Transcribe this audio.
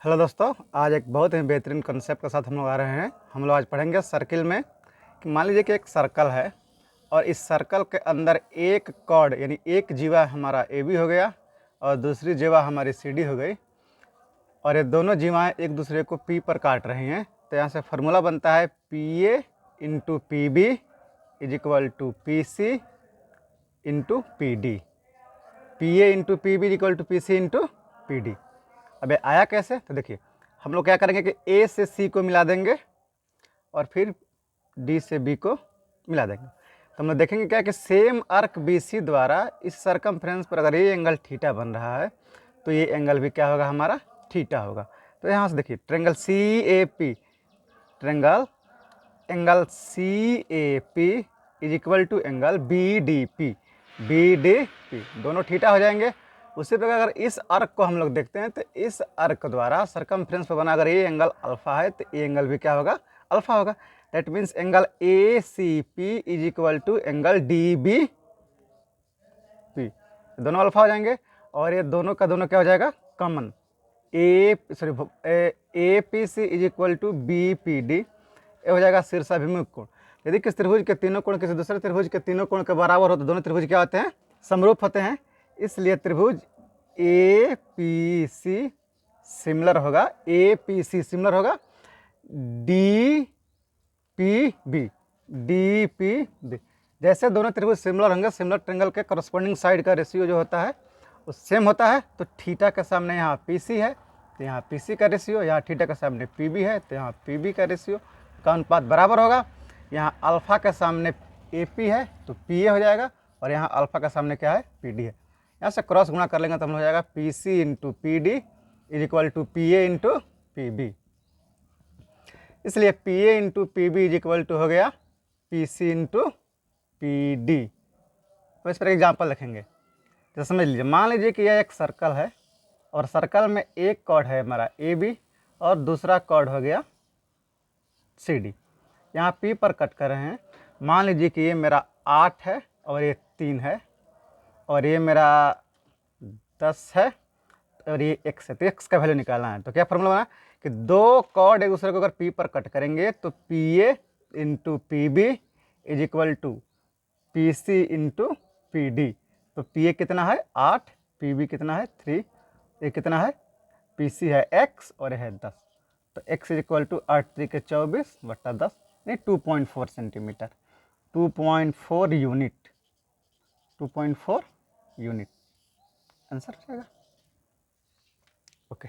Hello दोस्तों, आज एक बहुत ही बेहतरीन कंसेप्ट के साथ हम लोग आ रहे हैं। हम लोग आज पढ़ेंगे सर्किल में कि मान लीजिए कि एक सर्कल है और इस सर्कल के अंदर एक कॉर्ड यानी एक जीवा हमारा ए बी हो गया और दूसरी जीवा हमारी सी डी हो गई और ये दोनों जीवाएँ एक दूसरे को पी पर काट रही हैं। तो यहाँ से फार्मूला बनता है P A into P B is equal to P C into P D. P A into P B is equal to P C into P D. अब ये आया कैसे? तो देखिए, हम लोग क्या करेंगे कि ए से सी को मिला देंगे और फिर डी से बी को मिला देंगे। तो हम लोग देखेंगे क्या कि सेम आर्क बी सी द्वारा इस सरकमफ्रेंस पर अगर ये एंगल थीटा बन रहा है तो ये एंगल भी क्या होगा, हमारा थीटा होगा। तो यहाँ से देखिए triangle C A P, angle C A P is equal to angle B D P, दोनों थीटा हो जाएंगे। उसी प्रकार अगर इस आर्क को हम लोग देखते हैं तो इस आर्क द्वारा सरकमफ्रेंस पर बना अगर ये एंगल अल्फा है तो ये एंगल भी क्या होगा, अल्फा होगा। That means angle A C P is equal to angle D B P, दोनों अल्फा हो जाएंगे और ये दोनों का दोनों क्या हो जाएगा, common. A P C is equal to B P D, ये हो जाएगा शीर्षाभिमुख कोण। यदि किसी त्रिभुज के तीनों कोण किसी दूसरे त्रिभुज के तीनों कोण के बराबर हो तो दोनों त्रिभुज क्या होते हैं, समरूप होते हैं। इसलिए त्रिभुज ए पी सी सिमिलर होगा, ए पी सी सिमिलर होगा D P B, D P B. जैसे दोनों त्रिभुज सिमिलर होंगे, सिमिलर ट्रेंगल के करस्पॉन्डिंग साइड का रेशियो जो होता है वो सेम होता है। तो थीटा के सामने यहाँ पी सी है तो यहाँ पी सी का रेशियो, यहाँ थीटा के सामने पी बी है तो यहाँ पी बी का रेशियो का अनुपात बराबर होगा। यहाँ अल्फा के सामने ए पी है तो पी ए हो जाएगा और यहाँ अल्फा के सामने क्या है, पी डी है। यहाँ से क्रॉस गुणा कर लेंगे तो हम हो जाएगा P C into P D is equal to P A into P B. इसलिए P A into P B is equal to हो गया P C into P D. तो इस पर एग्जाम्पल लिखेंगे। तो समझ लीजिए, मान लीजिए कि यह एक सर्कल है और सर्कल में एक कॉर्ड है हमारा ए बी और दूसरा कॉर्ड हो गया सी डी। यहाँ पी पर कट कर रहे हैं। मान लीजिए कि ये मेरा 8 है और ये 3 है और ये मेरा 10 है और ये x है। तो x का वैल्यू निकालना है। तो क्या फॉर्मूला बना कि दो कॉर्ड एक दूसरे को अगर p पर कट करेंगे तो P A into P B is equal to P C into P D. तो पी ए कितना है 8, पी बी कितना है 3, ये कितना है पी सी है x और ये है 10। तो x इज इक्वल टू 8 3 के 24 बट्टा 10 नहीं 2.4 सेंटीमीटर, 2.4 यूनिट, 2.4 यूनिट आंसर हो जाएगा। ओके।